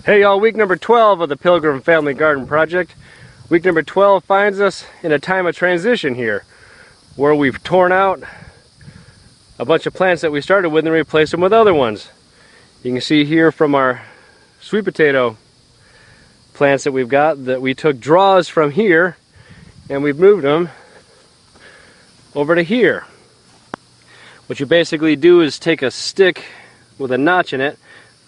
Hey y'all, week number 12 of the Pilgrim Family Garden Project. Week number 12 finds us in a time of transition here, where we've torn out a bunch of plants that we started with and replaced them with other ones. You can see here from our sweet potato plants that we've got that we took draws from here and we've moved them over to here. What you basically do is take a stick with a notch in it,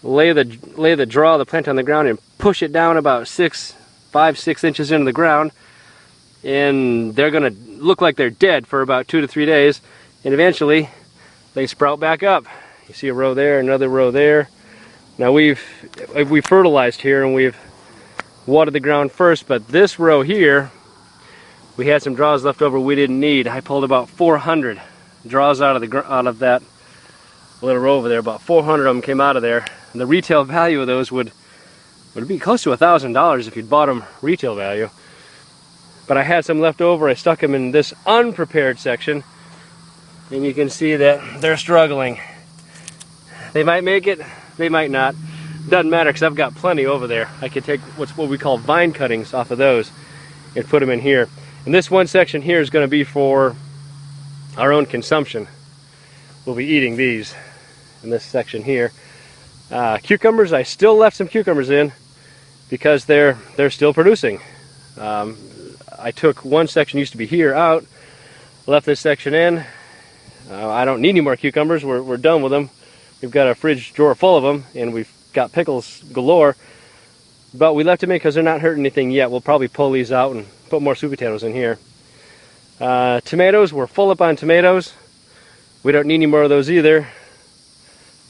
lay the draw of the plant on the ground and push it down about 5, 6 inches into the ground, and they're gonna look like they're dead for about 2 to 3 days, and eventually they sprout back up. You see a row there, another row there. Now we've fertilized here and we've watered the ground first, but this row here we had some draws left over we didn't need. I pulled about 400 draws out of that little row over there. About 400 of them came out of there. And the retail value of those would be close to $1,000 if you'd bought them retail value. But I had some left over. I stuck them in this unprepared section, and you can see that they're struggling. They might make it, they might not. Doesn't matter, because I've got plenty over there. I could take what we call vine cuttings off of those and put them in here. And this one section here is going to be for our own consumption. We'll be eating these in this section here. Cucumbers, I still left some cucumbers in because they're still producing. I took one section used to be here out, left this section in. I don't need any more cucumbers. We're done with them. We've got a fridge drawer full of them, and we've got pickles galore. But we left them in because they're not hurting anything yet. We'll probably pull these out and put more sweet potatoes in here. Tomatoes, we're full up on tomatoes. We don't need any more of those either.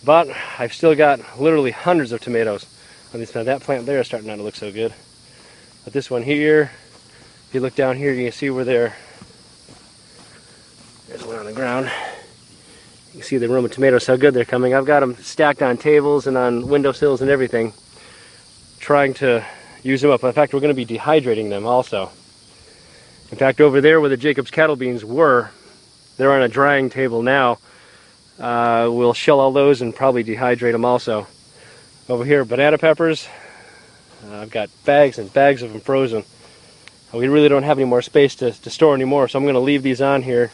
But I've still got literally hundreds of tomatoes on this plant. That plant there is starting not to look so good. But this one here, if you look down here, you can see where there's one on the ground. You can see the aroma of tomatoes, how good they're coming. I've got them stacked on tables and on windowsills and everything, trying to use them up. In fact, we're going to be dehydrating them also. In fact, over there where the Jacob's cattle beans were, they're on a drying table now. We'll shell all those and probably dehydrate them also. Over here, banana peppers. I've got bags and bags of them frozen. We really don't have any more space to store anymore, so I'm going to leave these on here,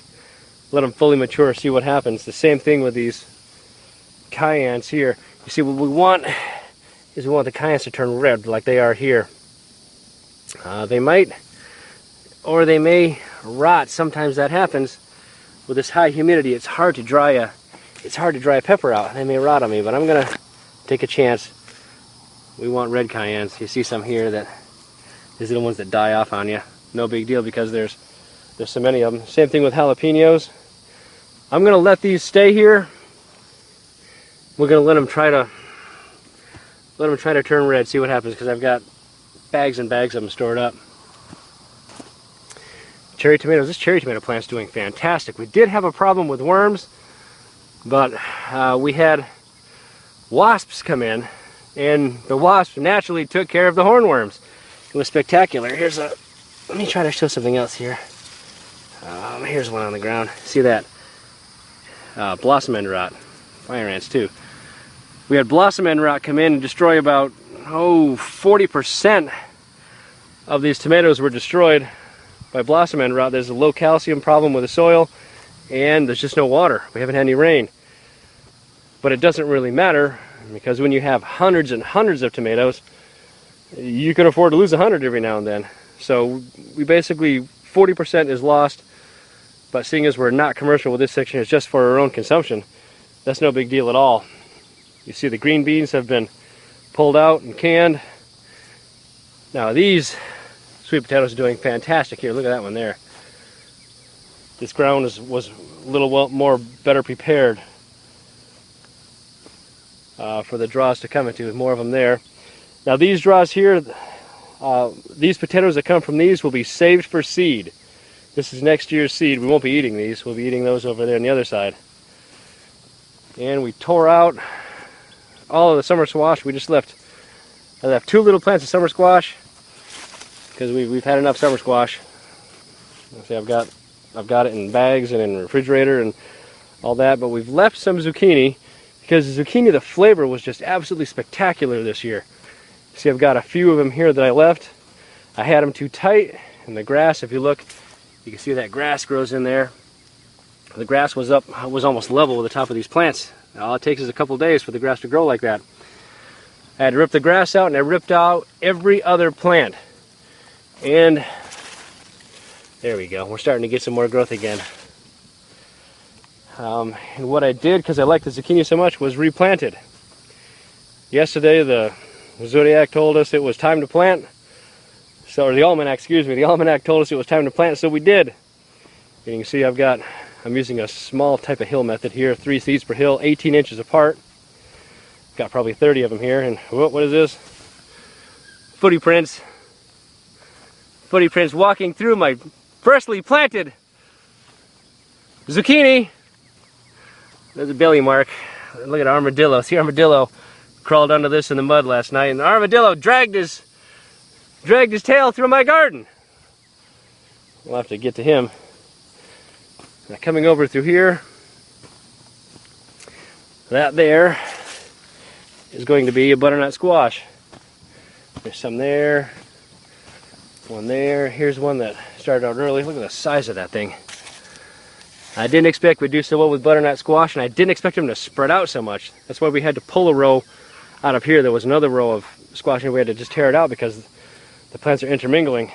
let them fully mature, see what happens. The same thing with these cayennes here. You see, what we want is we want the cayennes to turn red like they are here. They might, or they may rot. Sometimes that happens. With this high humidity, it's hard to dry a pepper out. They may rot on me, but I'm gonna take a chance. We want red cayennes. You see some here that these are the ones that die off on you. No big deal because there's so many of them. Same thing with jalapenos. I'm gonna let these stay here. We're gonna let them try to turn red. See what happens, because I've got bags and bags of them stored up. Cherry tomatoes. This cherry tomato plant's doing fantastic. We did have a problem with worms, but we had wasps come in, and the wasps naturally took care of the hornworms. It was spectacular. Let me try to show something else here. Here's one on the ground. See that? Blossom end rot. Fire ants too. We had blossom end rot come in and destroy about 40% of these tomatoes were destroyed by blossom end rot. There's a low calcium problem with the soil, and there's just no water. We haven't had any rain. But it doesn't really matter, because when you have hundreds and hundreds of tomatoes, you can afford to lose 100 every now and then. So we basically, 40% is lost, but seeing as we're not commercial with this section, it's just for our own consumption, that's no big deal at all. You see the green beans have been pulled out and canned. Now these sweet potatoes are doing fantastic here. Look at that one there. This ground was a little better prepared for the draws to come into, with more of them there. Now these draws here, these potatoes that come from these will be saved for seed. This is next year's seed. We won't be eating these. We'll be eating those over there on the other side. And we tore out all of the summer squash. I left 2 little plants of summer squash, because we've had enough summer squash. See, I've got it in bags and in the refrigerator and all that, but we've left some zucchini because the zucchini, the flavor was just absolutely spectacular this year. See, I've got a few of them here that I left. I had them too tight, and the grass, if you look, you can see that grass grows in there. The grass was almost level with the top of these plants. All it takes is a couple days for the grass to grow like that. I had to rip the grass out, and I ripped out every other plant. And there we go. We're starting to get some more growth again. And what I did, because I liked the zucchini so much, was replanted. Yesterday, the Zodiac told us it was time to plant. Or the Almanac, excuse me. The Almanac told us it was time to plant, so we did. And you can see I'm using a small type of hill method here, 3 seeds per hill, 18 inches apart. Got probably 30 of them here, and what is this? Footy prints. Footy prints walking through my freshly planted zucchini. There's a belly mark. Look at armadillo. See, armadillo crawled under this in the mud last night, and the armadillo dragged his tail through my garden. We'll have to get to him. Now, coming over through here, that there is going to be a butternut squash. There's some there, one there. Here's one that started out early. Look at the size of that thing. I didn't expect we'd do so well with butternut squash, and I didn't expect them to spread out so much. That's why we had to pull a row out of here. There was another row of squash, and we had to just tear it out because the plants are intermingling.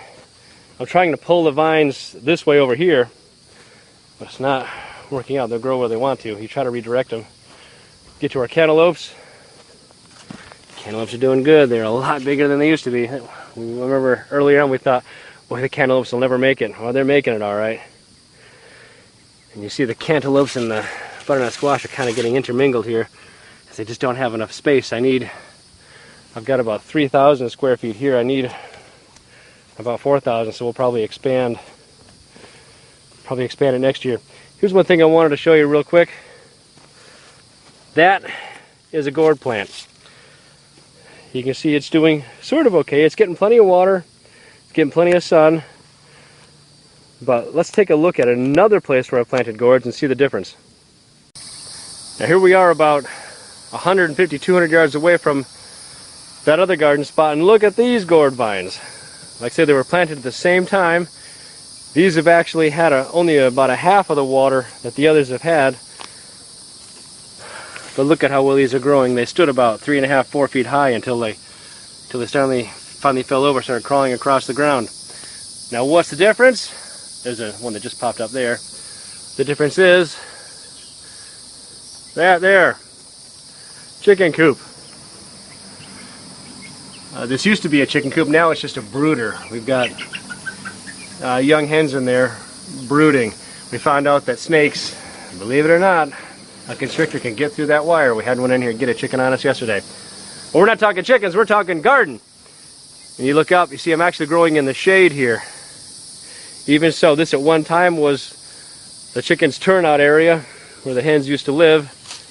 I'm trying to pull the vines this way over here, but it's not working out. They'll grow where they want to. You try to redirect them. Get to our cantaloupes. Cantaloupes are doing good. They're a lot bigger than they used to be. Remember earlier on we thought, boy, the cantaloupes will never make it. Well, they're making it all right. And you see the cantaloupes and the butternut squash are kind of getting intermingled here because they just don't have enough space. I've got about 3,000 square feet here. I need about 4,000, so we'll probably expand it next year. Here's one thing I wanted to show you real quick. That is a gourd plant. You can see it's doing sort of okay. It's getting plenty of water, it's getting plenty of sun. But let's take a look at another place where I planted gourds and see the difference. Now here we are about 150, 200 yards away from that other garden spot, and look at these gourd vines. Like I said, they were planted at the same time. These have actually had only about a half of the water that the others have had. But look at how well these are growing. They stood about 3.5, 4 feet high until they finally fell over, started crawling across the ground. Now what's the difference? There's one that just popped up there. The difference is that there, chicken coop. This used to be a chicken coop, now it's just a brooder. We've got young hens in there brooding. We found out that snakes, believe it or not, a constrictor can get through that wire. We had one in here get a chicken on us yesterday. Well, we're not talking chickens, we're talking garden. And you look up, you see I'm actually growing in the shade here. Even so, this at one time was the chickens' turnout area where the hens used to live,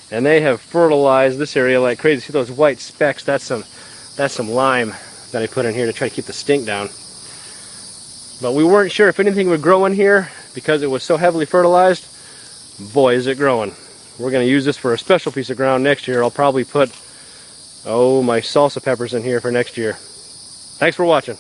and they have fertilized this area like crazy. See those white specks? That's some lime that I put in here to try to keep the stink down. But we weren't sure if anything would grow in here because it was so heavily fertilized. Boy, is it growing. We're going to use this for a special piece of ground next year. I'll probably put, my salsa peppers in here for next year. Thanks for watching.